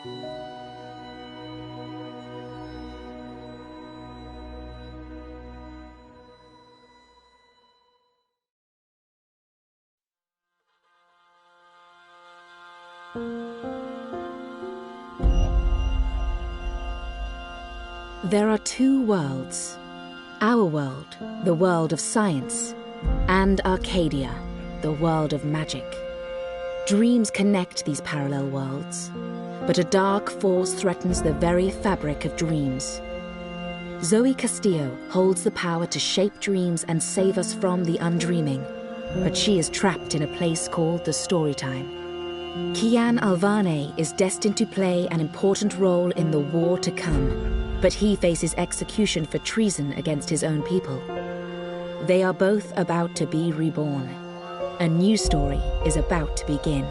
There are two worlds. Our world, the world of science, and Arcadia, the world of magic. Dreams connect these parallel worlds, but a dark force threatens the very fabric of dreams. Zoe Castillo holds the power to shape dreams and save us from the undreaming, but she is trapped in a place called the Storytime. Kion Alvane is destined to play an important role in the war to come, but he faces execution for treason against his own people. They are both about to be reborn. A new story is about to begin.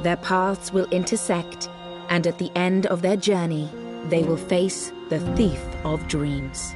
Their paths will intersect, and at the end of their journey, they will face the thief of dreams.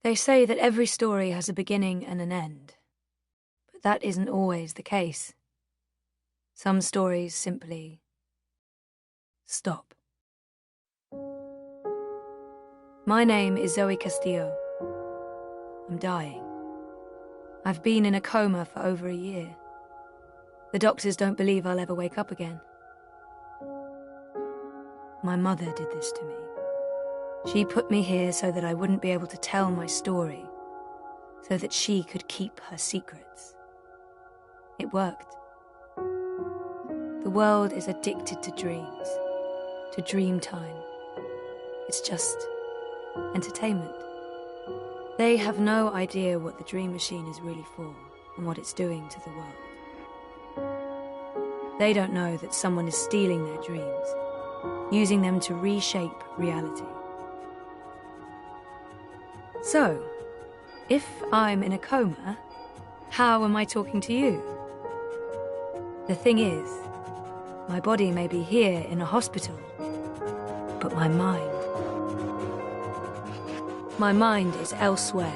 They say that every story has a beginning and an end, but that isn't always the case. Some stories simply stop. My name is Zoe Castillo. I'm dying. I've been in a coma for over a year. The doctors don't believe I'll ever wake up again. My mother did this to me. She put me here so that I wouldn't be able to tell my story, so that she could keep her secrets. It worked. The world is addicted to dreams, to dream time. It's just entertainment. They have no idea what the dream machine is really for and what it's doing to the world. They don't know that someone is stealing their dreams, using them to reshape reality. So, if I'm in a coma, how am I talking to you? The thing is, my body may be here in a hospital, but my mind is elsewhere.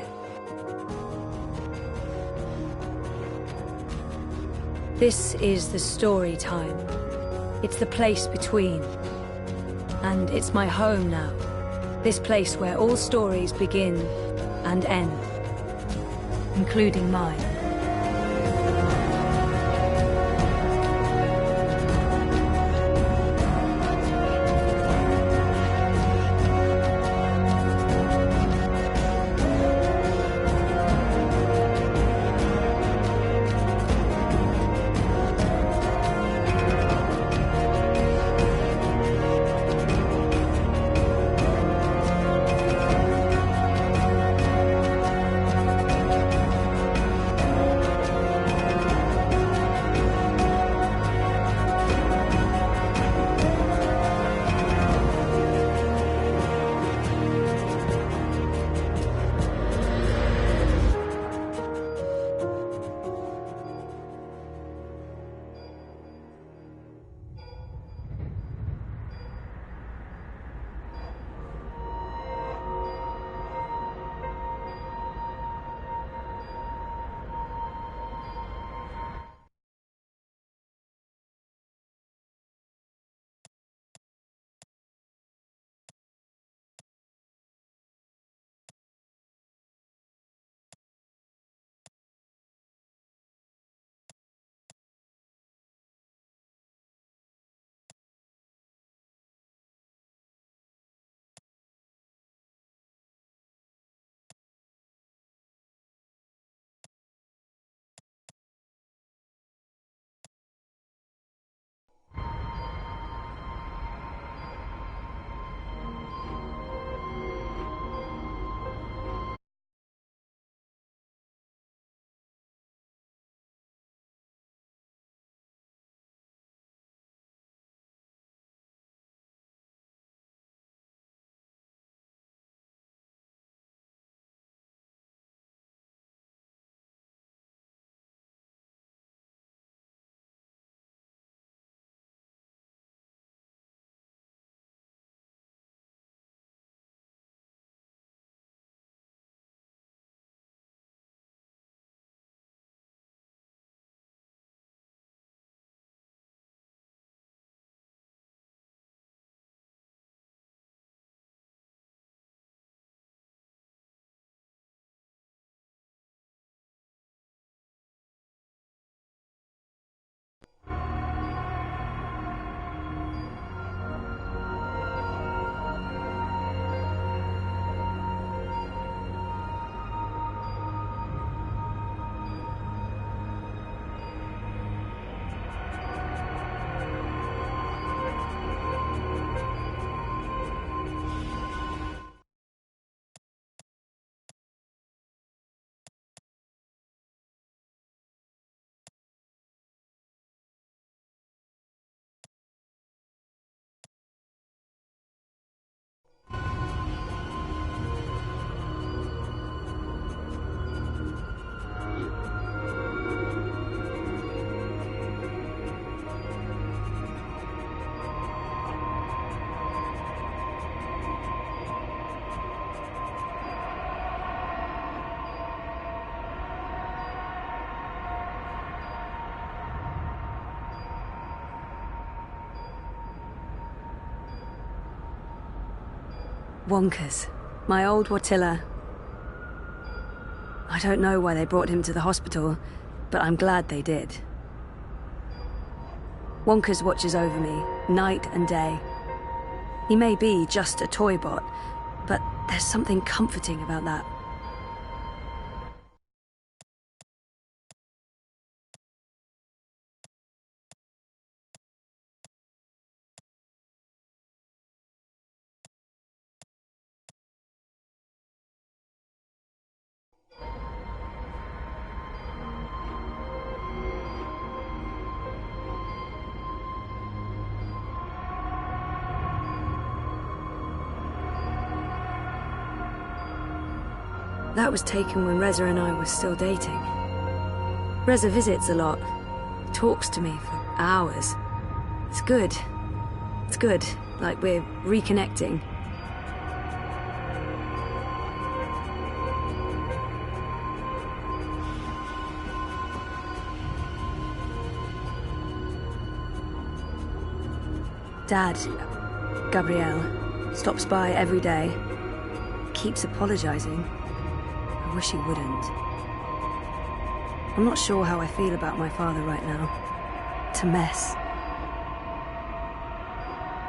This is the story time. It's the place between. And it's my home now. This place where all stories begin and end, including mine. Wonkers. My old Watilla. I don't know why they brought him to the hospital, but I'm glad they did. Wonkers watches over me, night and day. He may be just a toy bot, but there's something comforting about that. That was taken when Reza and I were still dating. Reza visits a lot, talks to me for hours. It's good. It's good, like we're reconnecting. Dad, Gabrielle, stops by every day, keeps apologizing. I wish he wouldn't. I'm not sure how I feel about my father right now. It's a mess.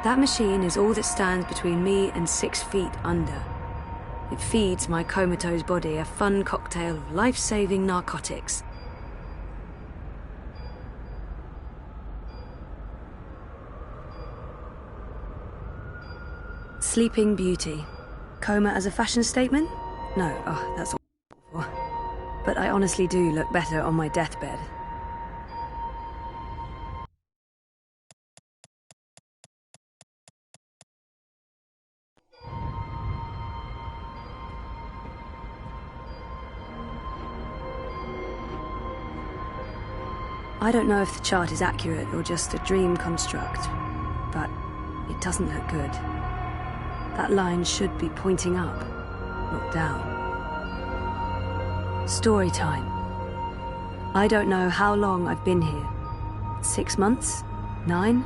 That machine is all that stands between me and 6 feet under. It feeds my comatose body a fun cocktail of life-saving narcotics. Sleeping Beauty. Coma as a fashion statement? No, that's all. But I honestly do look better on my deathbed. I don't know if the chart is accurate or just a dream construct, but it doesn't look good. That line should be pointing up, not down. Story time. I don't know how long I've been here. 6 months? 9?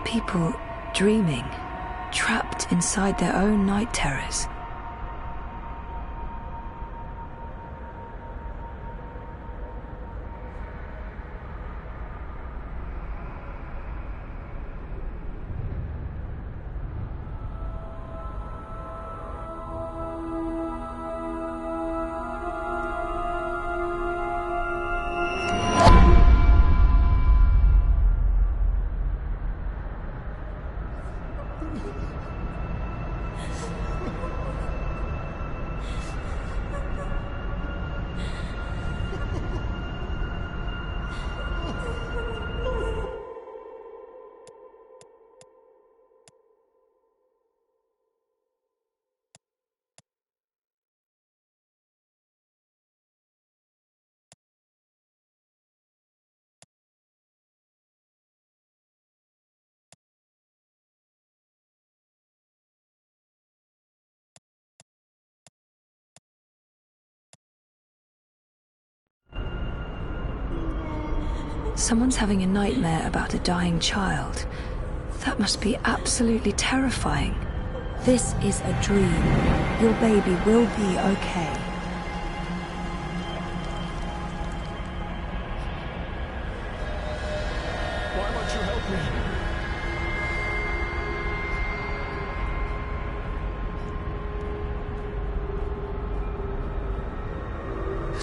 People dreaming, trapped inside their own night terrors. Someone's having a nightmare about a dying child. That must be absolutely terrifying. This is a dream. Your baby will be okay. Why won't you help me?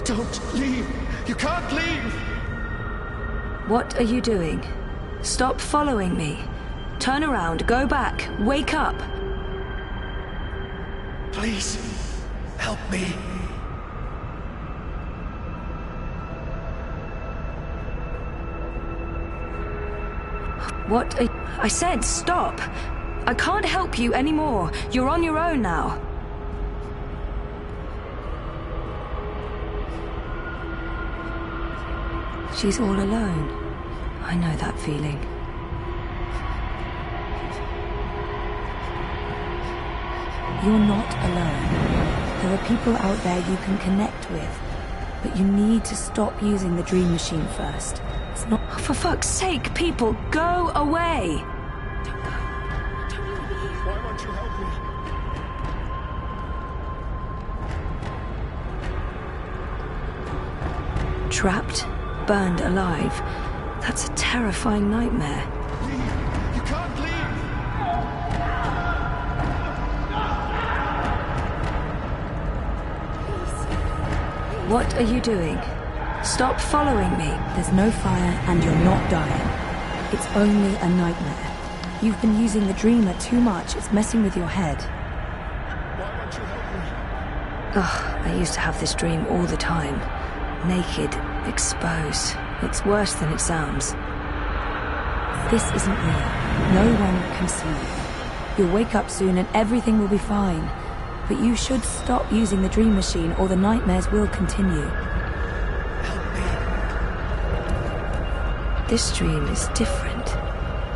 Don't leave! You can't leave! What are you doing? Stop following me. Turn around, go back, wake up. Please, help me. What? I said stop. I can't help you anymore. You're on your own now. she's all alone. I know that feeling. You're not alone. There are people out there you can connect with, but you need to stop using the dream machine first. It's not... Oh, for fuck's sake, people, go away! Why won't you help me? Trapped, burned alive. That's a terrifying nightmare. Leave! You can't leave! What are you doing? Stop following me. There's no fire and you're not dying. It's only a nightmare. You've been using the dreamer too much. It's messing with your head. Why won't you help me? Ugh, I used to have this dream all the time. Naked, exposed. It's worse than it sounds. This isn't real. No one can see you. You'll wake up soon and everything will be fine. But you should stop using the dream machine or the nightmares will continue. Help me. This dream is different.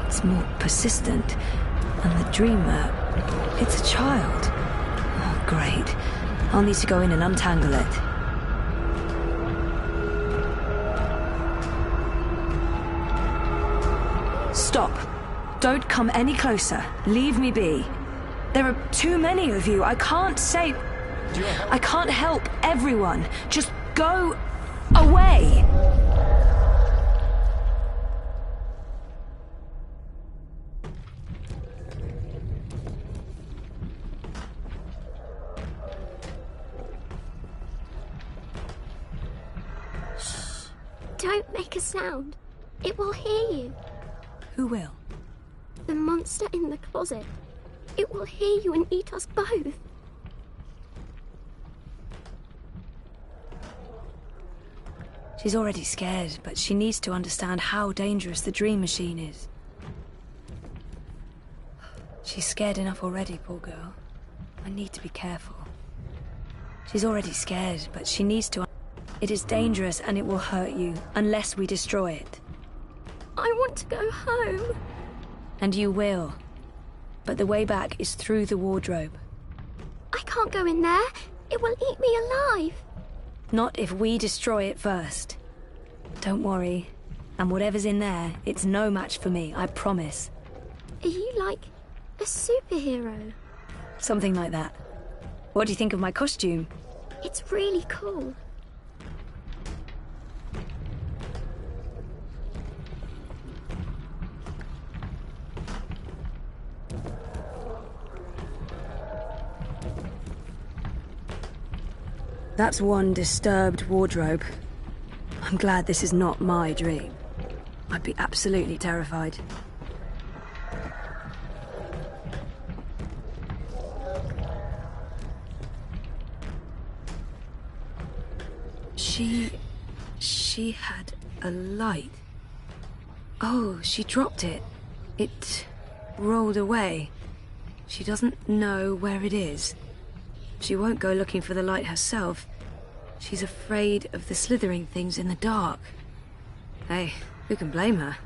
It's more persistent. And the dreamer, it's a child. Oh, great. I'll need to go in and untangle it. Stop. Don't come any closer. Leave me be. There are too many of you. I can't save... I can't help everyone. Just go away. Don't make a sound. It will hear you. Who will? The monster in the closet. It will hear you and eat us both. She's already scared, but she needs to understand how dangerous the dream machine is. She's scared enough already, poor girl. I need to be careful. She's already scared, but she needs to... It is dangerous and it will hurt you, unless we destroy it. I want to go home. And you will. But the way back is through the wardrobe. I can't go in there. It will eat me alive. Not if we destroy it first. Don't worry. And whatever's in there, it's no match for me, I promise. Are you like a superhero? Something like that. What do you think of my costume? It's really cool. That's one disturbed wardrobe. I'm glad this is not my dream. I'd be absolutely terrified. She had a light. Oh, she dropped it. It rolled away. She doesn't know where it is. She won't go looking for the light herself. She's afraid of the slithering things in the dark. Hey, who can blame her?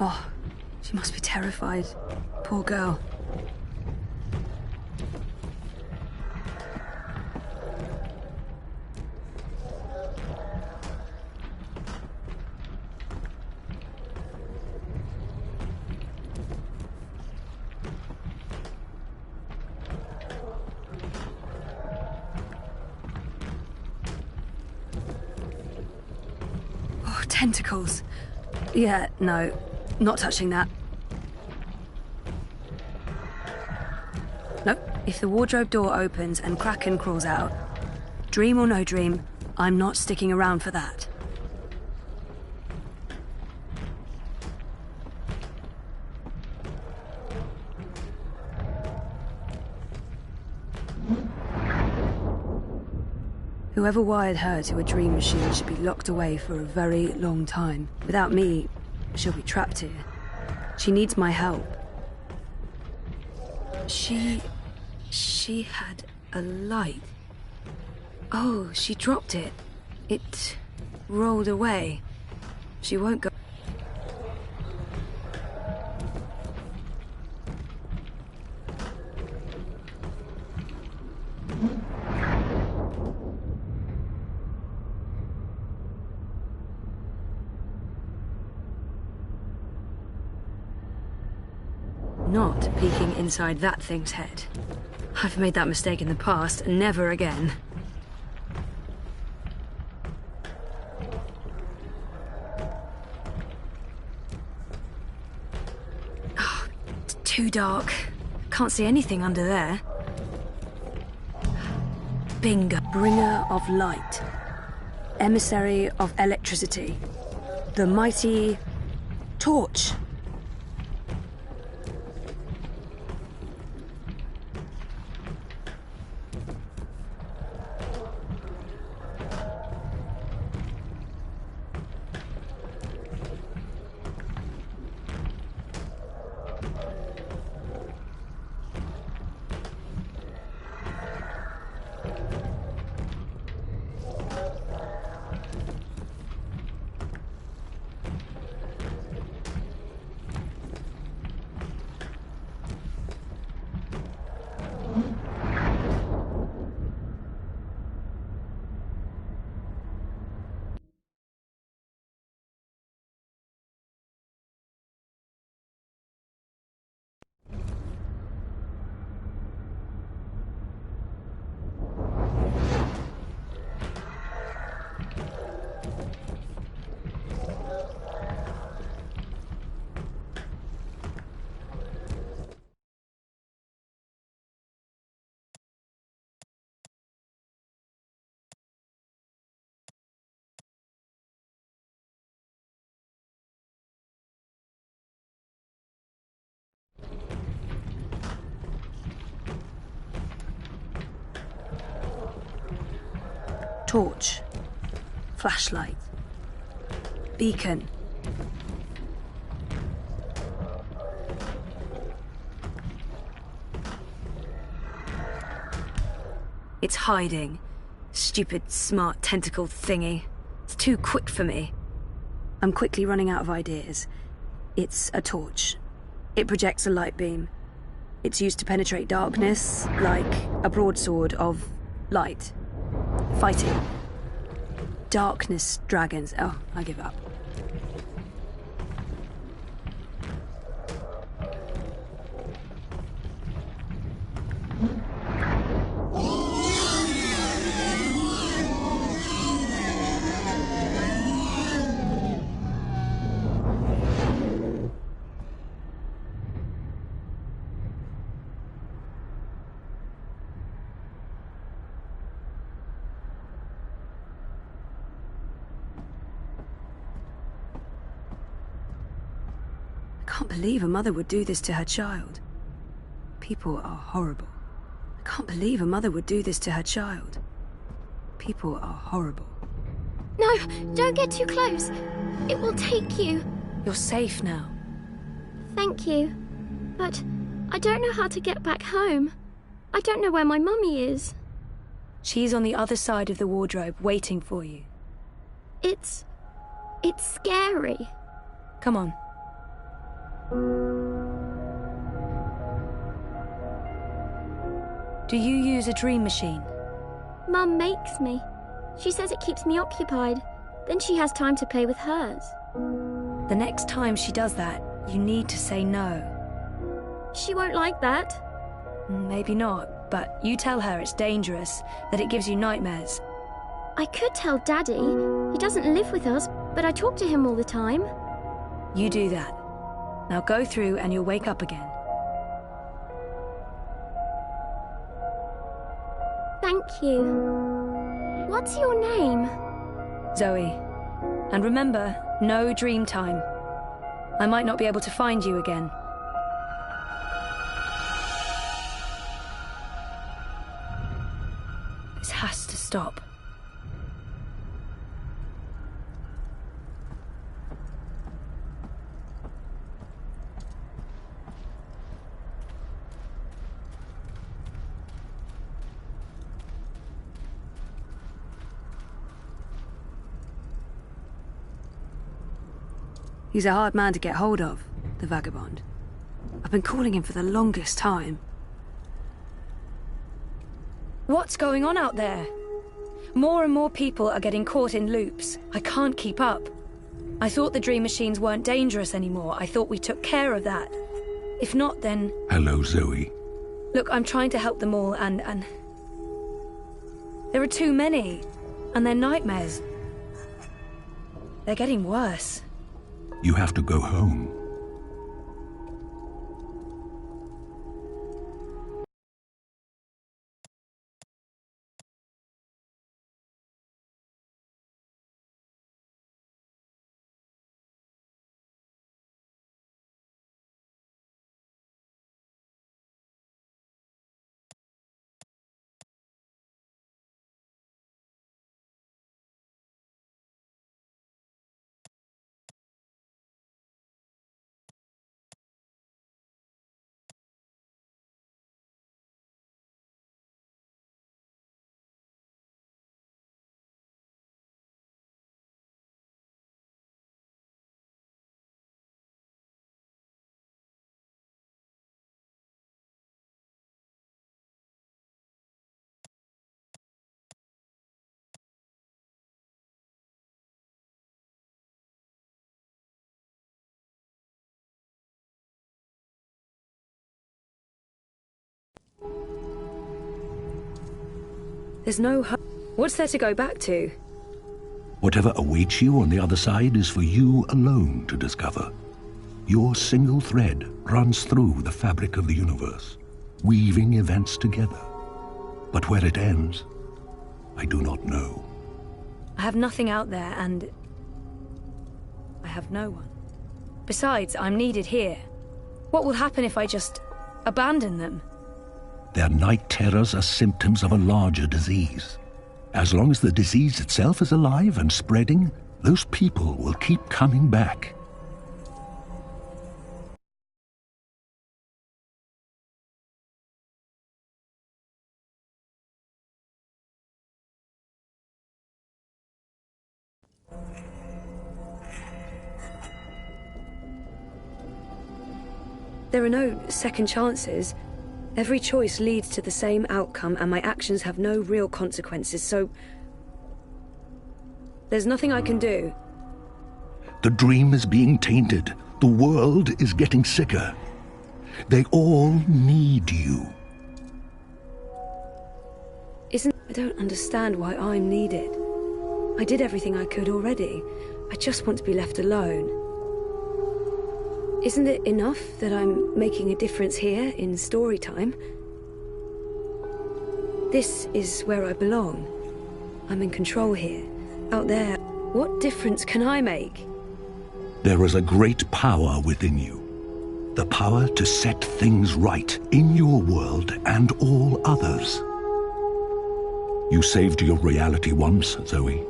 Oh, she must be terrified. Poor girl. Oh, tentacles. Yeah, no, not touching that. Nope. If the wardrobe door opens and Kraken crawls out, dream or no dream, I'm not sticking around for that. Whoever wired her to a dream machine should be locked away for a very long time. Without me, she'll be trapped here. She needs my help. She had a light. Oh, she dropped it. It rolled away. She won't go. Not peeking inside that thing's head. I've made that mistake in the past, and never again. Oh, it's too dark. Can't see anything under there. Bingo. Bringer of light. Emissary of electricity. The mighty torch. Torch. Flashlight. Beacon. It's hiding. Stupid, smart, tentacled thingy. It's too quick for me. I'm quickly running out of ideas. It's a torch. It projects a light beam. It's used to penetrate darkness, like a broadsword of light. Fighting. Darkness dragons. Oh, I give up. I can't believe a mother would do this to her child. People are horrible. I can't believe a mother would do this to her child. People are horrible. No, don't get too close. It will take you. You're safe now. Thank you. But I don't know how to get back home. I don't know where my mummy is. She's on the other side of the wardrobe, waiting for you. It's scary. Come on. Do you use a dream machine? Mum makes me. She says it keeps me occupied. Then she has time to play with hers. The next time she does that, you need to say no. She won't like that. Maybe not, but you tell her it's dangerous, that it gives you nightmares. I could tell Daddy. He doesn't live with us, but I talk to him all the time. You do that. Now go through and you'll wake up again. Thank you. What's your name? Zoe. And remember, no dream time. I might not be able to find you again. This has to stop. He's a hard man to get hold of, the vagabond. I've been calling him for the longest time. What's going on out there? More and more people are getting caught in loops. I can't keep up. I thought the dream machines weren't dangerous anymore. I thought we took care of that. If not, then... Hello, Zoe. Look, I'm trying to help them all, and... There are too many. And they're nightmares. They're getting worse. You have to go home. There's no hope. What's there to go back to? Whatever awaits you on the other side is for you alone to discover. Your single thread runs through the fabric of the universe, weaving events together. But where it ends, I do not know. I have nothing out there, and... I have no one. Besides, I'm needed here. What will happen if I just... abandon them? Their night terrors are symptoms of a larger disease. As long as the disease itself is alive and spreading, those people will keep coming back. There are no second chances. Every choice leads to the same outcome, and my actions have no real consequences, so... There's nothing I can do. The dream is being tainted. The world is getting sicker. They all need you. I don't understand why I'm needed. I did everything I could already. I just want to be left alone. Isn't it enough that I'm making a difference here in story time? This is where I belong. I'm in control here. Out there, what difference can I make? There is a great power within you. The power to set things right in your world and all others. You saved your reality once, Zoe.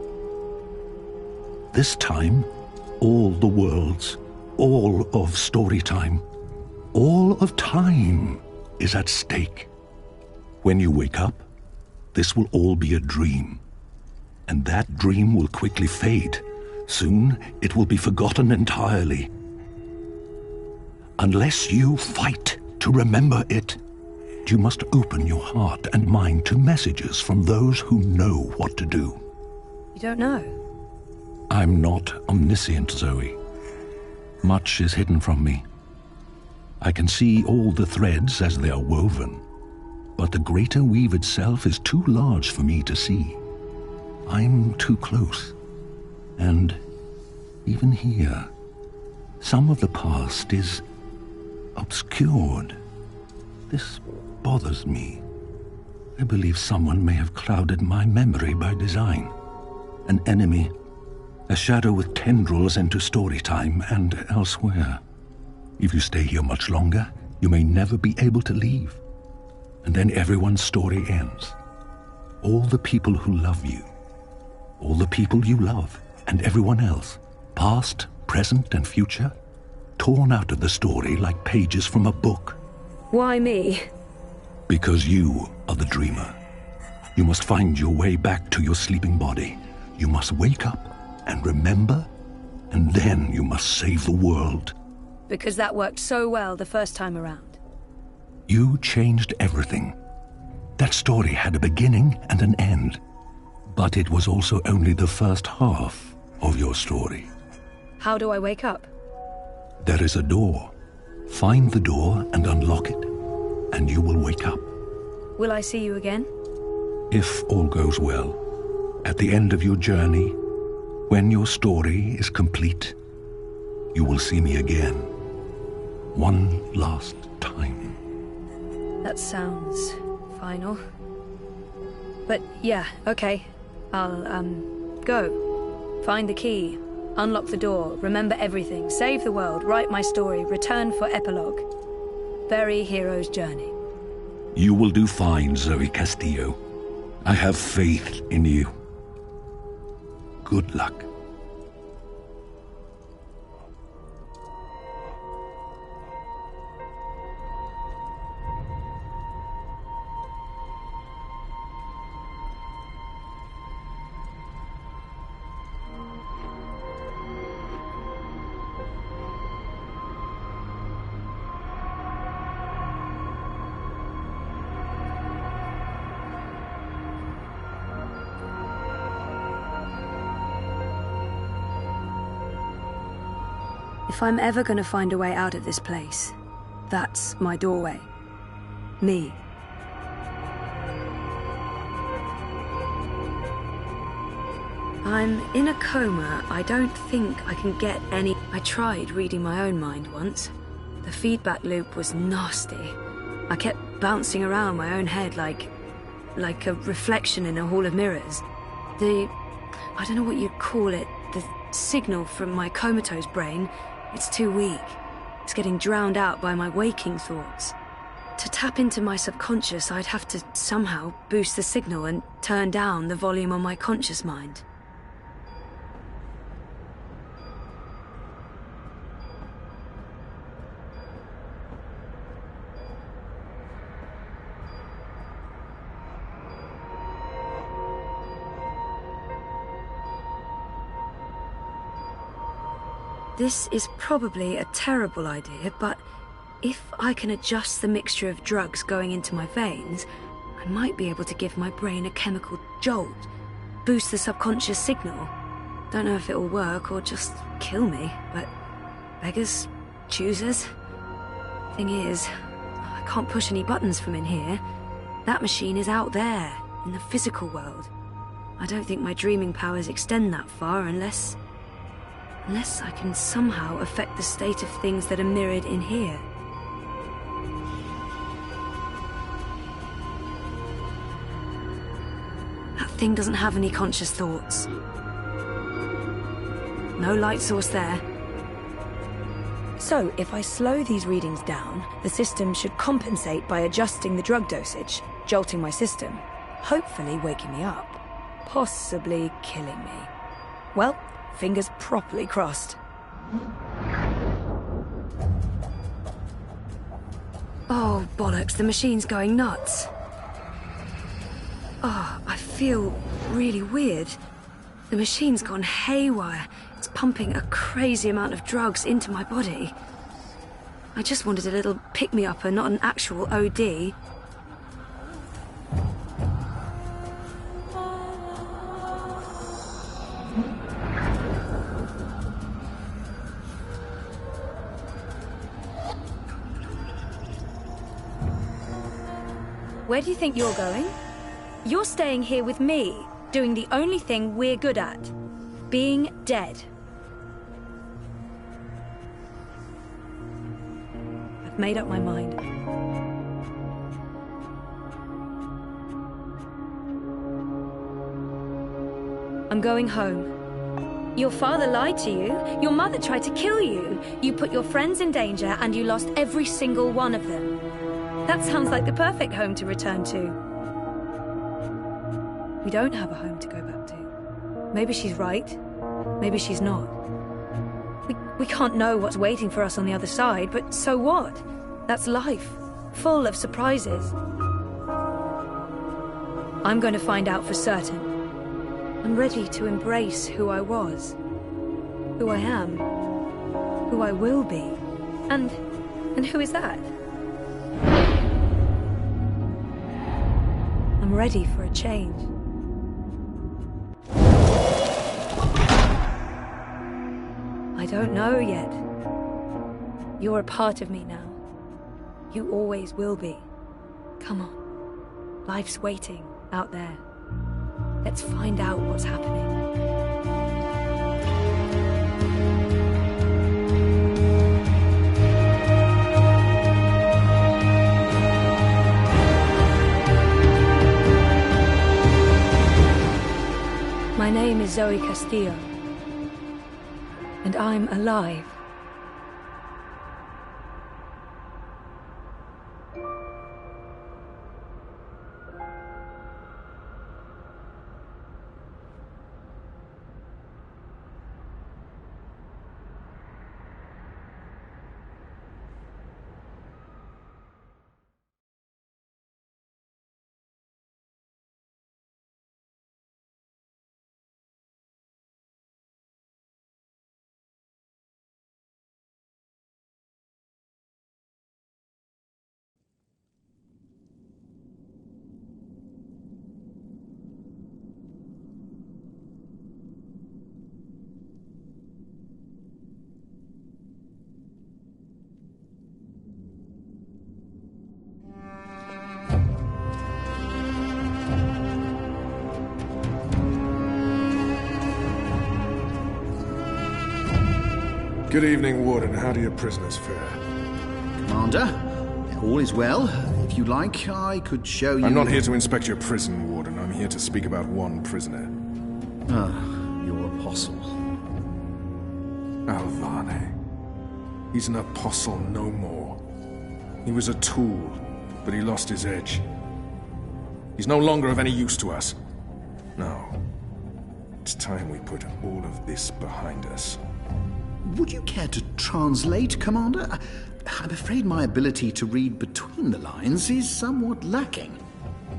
This time, all the worlds, all of story time, all of time is at stake. When you wake up, this will all be a dream. And that dream will quickly fade. Soon, it will be forgotten entirely. Unless you fight to remember it, you must open your heart and mind to messages from those who know what to do. You don't know? I'm not omniscient, Zoe. Much is hidden from me. I can see all the threads as they are woven, but the greater weave itself is too large for me to see. I'm too close. And even here, some of the past is obscured. This bothers me. I believe someone may have clouded my memory by design. An enemy, a shadow with tendrils into story time and elsewhere. If you stay here much longer, you may never be able to leave. And then everyone's story ends. All the people who love you, all the people you love, and everyone else, past, present, and future, torn out of the story like pages from a book. Why me? Because you are the dreamer. You must find your way back to your sleeping body. You must wake up and remember and then you must save the world. Because that worked so well the first time around. You changed everything. That story had a beginning and an end. But it was also only the first half of your story. How do I wake up? There is a door. Find the door and unlock it, and you will wake up. Will I see you again? If all goes well, at the end of your journey, when your story is complete, you will see me again. One last time. That sounds final. But yeah, okay. I'll, go. Find the key. Unlock the door. Remember everything. Save the world. Write my story. Return for epilogue. Bury hero's journey. You will do fine, Zoe Castillo. I have faith in you. Good luck. If I'm ever going to find a way out of this place, that's my doorway. Me. I'm in a coma. I don't think I can get any... I tried reading my own mind once. The feedback loop was nasty. I kept bouncing around my own head like a reflection in a hall of mirrors. I don't know what you'd call it, the signal from my comatose brain, it's too weak. It's getting drowned out by my waking thoughts. To tap into my subconscious, I'd have to somehow boost the signal and turn down the volume on my conscious mind. This is probably a terrible idea, but if I can adjust the mixture of drugs going into my veins, I might be able to give my brain a chemical jolt, boost the subconscious signal. Don't know if it'll work or just kill me, but beggars, choosers. Thing is, I can't push any buttons from in here. That machine is out there, in the physical world. I don't think my dreaming powers extend that far unless I can somehow affect the state of things that are mirrored in here. That thing doesn't have any conscious thoughts. No light source there. So, if I slow these readings down, the system should compensate by adjusting the drug dosage, jolting my system, hopefully waking me up, possibly killing me. Well, fingers properly crossed. Oh, bollocks, the machine's going nuts. Oh, I feel really weird. The machine's gone haywire. It's pumping a crazy amount of drugs into my body. I just wanted a little pick-me-upper, not an actual OD. Where do you think you're going? You're staying here with me, doing the only thing we're good at. Being dead. I've made up my mind. I'm going home. Your father lied to you. Your mother tried to kill you. You put your friends in danger and you lost every single one of them. That sounds like the perfect home to return to. We don't have a home to go back to. Maybe she's right. Maybe she's not. We can't know what's waiting for us on the other side, but so what? That's life, full of surprises. I'm going to find out for certain. I'm ready to embrace who I was. Who I am. Who I will be. And who is that? I'm ready for a change. I don't know yet. You're a part of me now. You always will be. Come on. Life's waiting out there. Let's find out what's happening. My name is Zoe Castillo, and I'm alive. Good evening, Warden. How do your prisoners fare? Commander, all is well. If you like, I could show you... I'm not here to inspect your prison, Warden. I'm here to speak about one prisoner. Ah, your apostle. Alvane. He's an apostle no more. He was a tool, but he lost his edge. He's no longer of any use to us. No. It's time we put all of this behind us. Would you care to translate, Commander? I'm afraid my ability to read between the lines is somewhat lacking.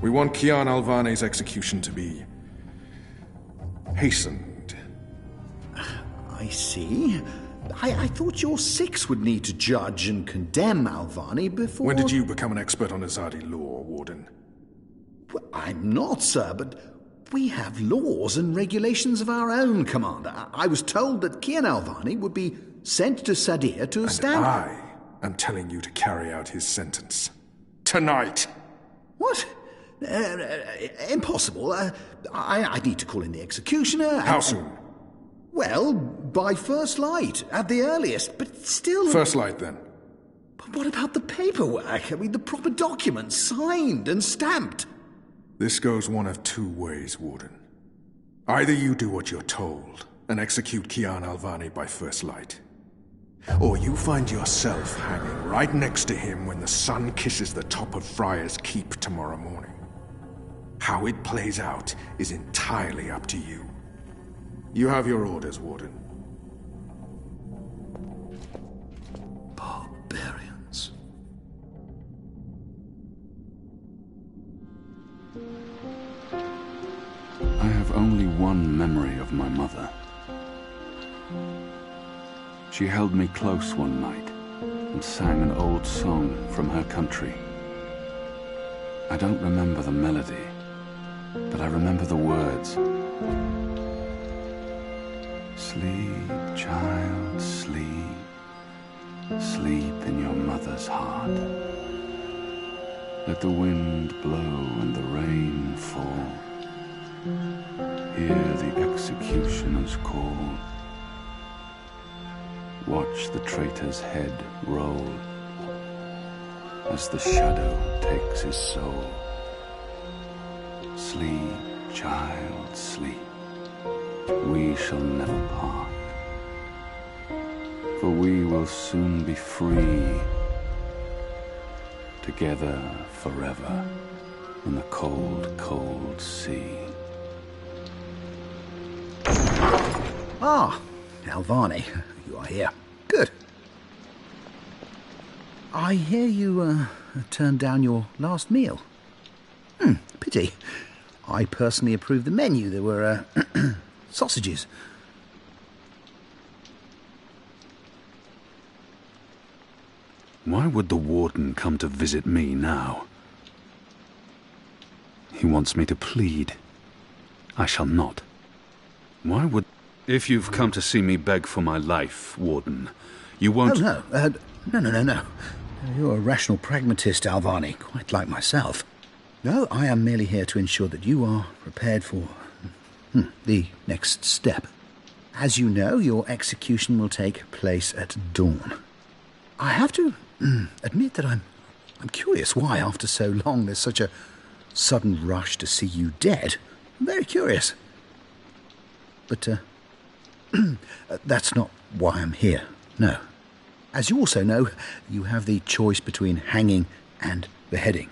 We want Kion Alvane's execution to be... hastened. I see. I thought your six would need to judge and condemn Alvane before... When did you become an expert on Azadi law, Warden? Well, I'm not, sir, but we have laws and regulations of our own, Commander. I was told that Kion Alvane would be sent to Sadir to stand... I am telling you to carry out his sentence. Tonight! What? Impossible. I need to call in the executioner. How soon? Well, by first light, at the earliest, but still... First light, then. But what about the paperwork? I mean, the proper documents, signed and stamped. This goes one of two ways, Warden. Either you do what you're told and execute Kion Alvane by first light, or you find yourself hanging right next to him when the sun kisses the top of Friar's Keep tomorrow morning. How it plays out is entirely up to you. You have your orders, Warden. Barbarians. I have only one memory of my mother. She held me close one night and sang an old song from her country. I don't remember the melody, but I remember the words. Sleep, child, sleep. Sleep in your mother's heart. Let the wind blow and the rain fall. Hear the executioner's call. Watch the traitor's head roll as the shadow takes his soul. Sleep, child, sleep. We shall never part, for we will soon be free, together forever in the cold, cold sea. Ah, Alvane, you are here. Good. I hear you turned down your last meal. Pity. I personally approved the menu. There were sausages. Why would the Warden come to visit me now? He wants me to plead. I shall not. Why would... If you've come to see me beg for my life, Warden, you won't... Oh, no. You're a rational pragmatist, Alvani, quite like myself. No, I am merely here to ensure that you are prepared for the next step. As you know, your execution will take place at dawn. I have to admit that I'm curious why, after so long, there's such a sudden rush to see you dead. I'm very curious. But that's not why I'm here, no. As you also know, you have the choice between hanging and beheading.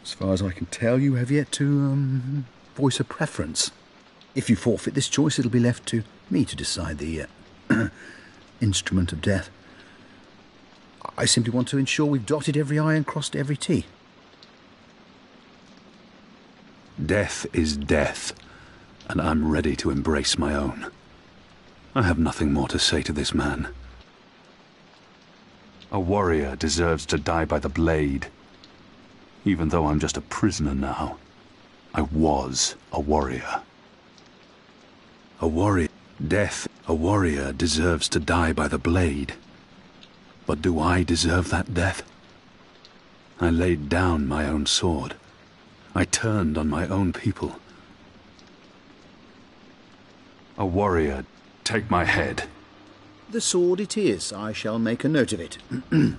As far as I can tell, you have yet to voice a preference. If you forfeit this choice, it'll be left to me to decide the instrument of death. I simply want to ensure we've dotted every I and crossed every T. Death is death, and I'm ready to embrace my own. I have nothing more to say to this man. A warrior deserves to die by the blade. Even though I'm just a prisoner now, I was a warrior. A warrior deserves to die by the blade. But do I deserve that death? I laid down my own sword. I turned on my own people. A warrior, take my head. The sword it is. I shall make a note of it. Do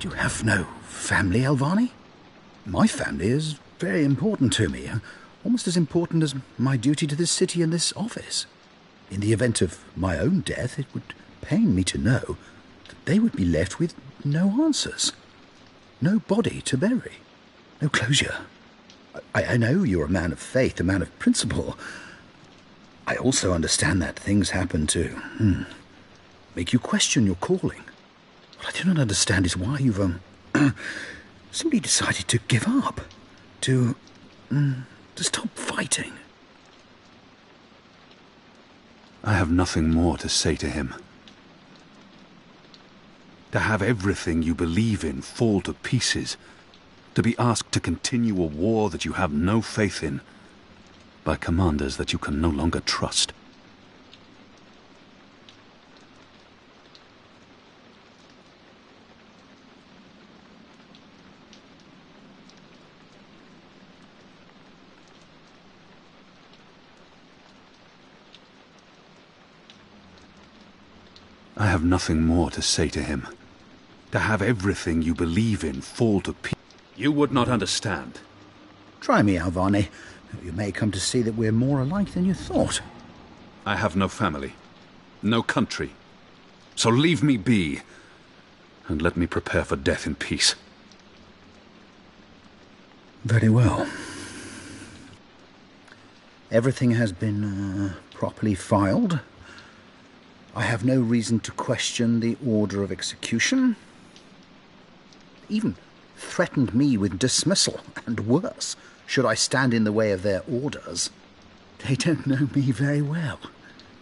you have no family, Alvani? My family is very important to me. Almost as important as my duty to this city and this office. In the event of my own death, it would pain me to know that they would be left with no answers. No body to bury. No closure. I know you're a man of faith, a man of principle. I also understand that things happen to make you question your calling. What I do not understand is why you've simply decided to give up. To stop fighting. I have nothing more to say to him. To have everything you believe in fall to pieces. To be asked to continue a war that you have no faith in. By commanders that you can no longer trust. I have nothing more to say to him. To have everything you believe in fall to pieces. You would not understand. Try me, Alvani. You may come to see that we're more alike than you thought. I have no family, no country. So leave me be, and let me prepare for death in peace. Very well. Everything has been properly filed. I have no reason to question the order of execution. Even threatened me with dismissal, and worse, should I stand in the way of their orders. They don't know me very well.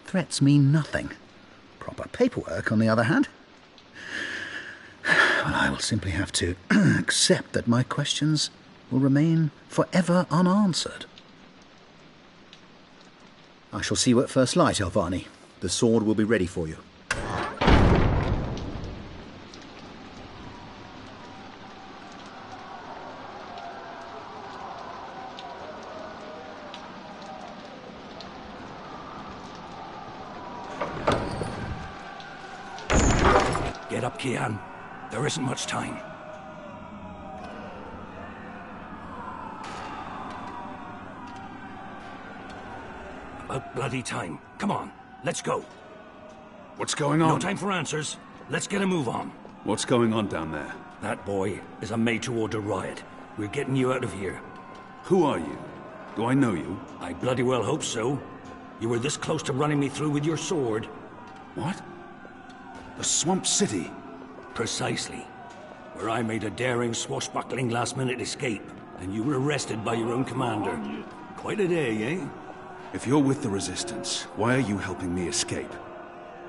Threats mean nothing. Proper paperwork, on the other hand. Well, I will simply have to accept that my questions will remain forever unanswered. I shall see you at first light, Alvani. The sword will be ready for you. Get up, Kion. There isn't much time. About bloody time. Come on, let's go. What's going on? No time for answers. Let's get a move on. What's going on down there? That boy is a made-to-order riot. We're getting you out of here. Who are you? Do I know you? I bloody well hope so. You were this close to running me through with your sword. What? The Swamp City? Precisely. Where I made a daring, swashbuckling last-minute escape, and you were arrested by your own commander. Quite a day, eh? If you're with the Resistance, why are you helping me escape?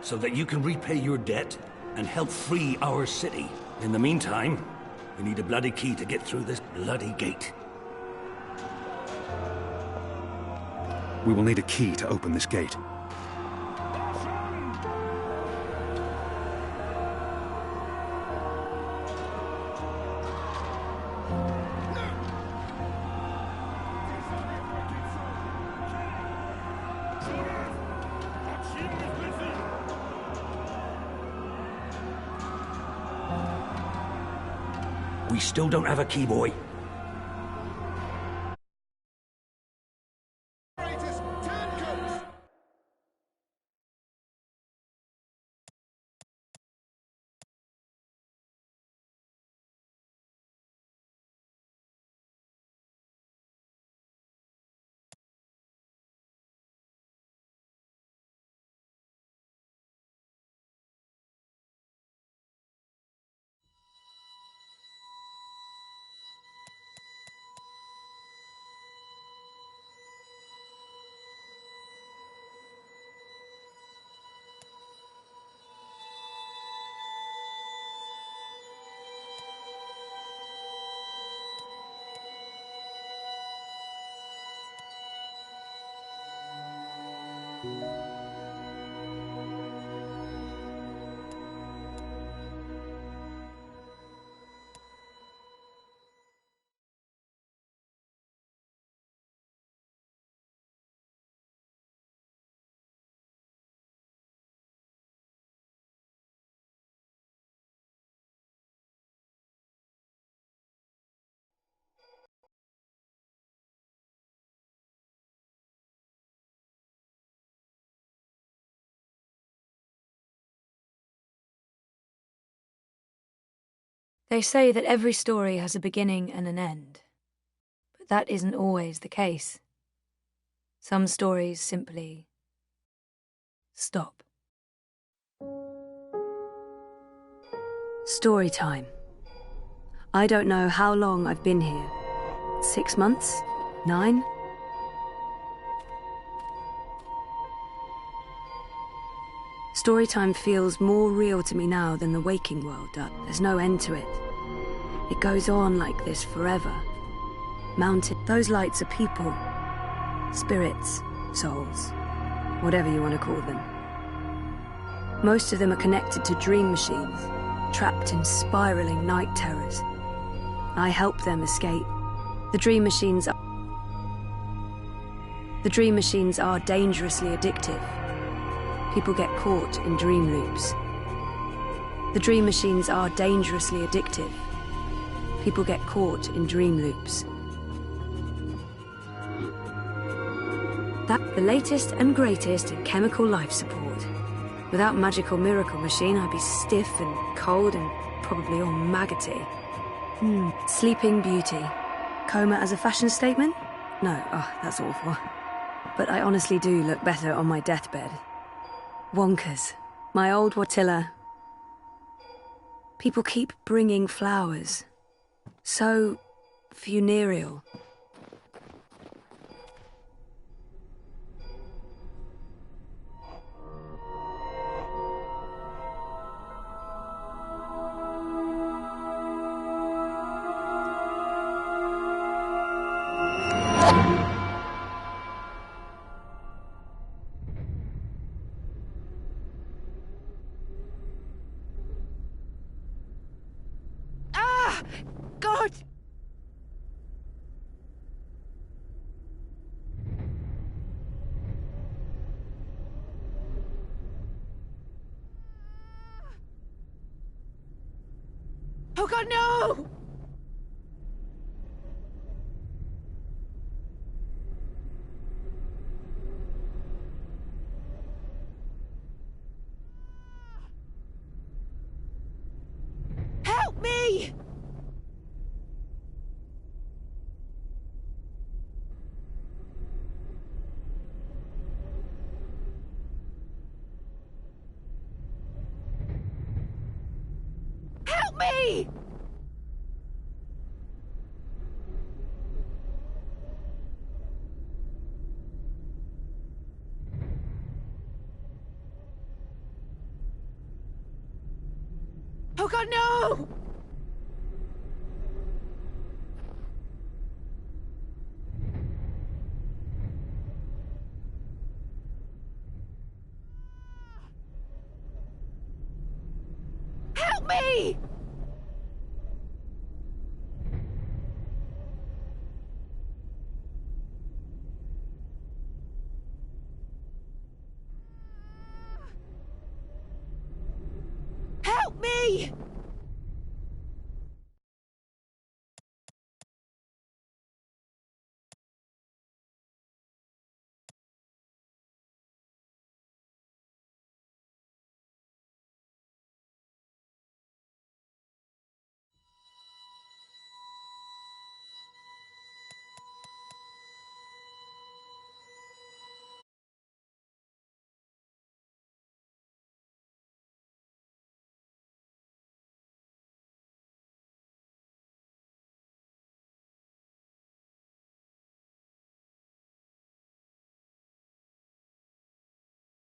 So that you can repay your debt and help free our city. In the meantime, we need a bloody key to get through this bloody gate. We will need a key to open this gate. We still don't have a key, boy. They say that every story has a beginning and an end, but that isn't always the case. Some stories simply stop. Story time. I don't know how long I've been here. 6 months? 9? Storytime feels more real to me now than the waking world does. There's no end to it. It goes on like this forever. Mounted. Those lights are people. Spirits. Souls. Whatever you want to call them. Most of them are connected to dream machines, trapped in spiraling night terrors. I help them escape. The dream machines are dangerously addictive. People get caught in dream loops. The dream machines are dangerously addictive. People get caught in dream loops. That's the latest and greatest in chemical life support. Without magical miracle machine, I'd be stiff and cold and probably all maggoty. Sleeping Beauty. Coma as a fashion statement? No, that's awful. But I honestly do look better on my deathbed. Wonkers. My old Watilla. People keep bringing flowers. So funereal. God! Oh God, no! Help me! Help me! Oh God, no! Help me! Help me!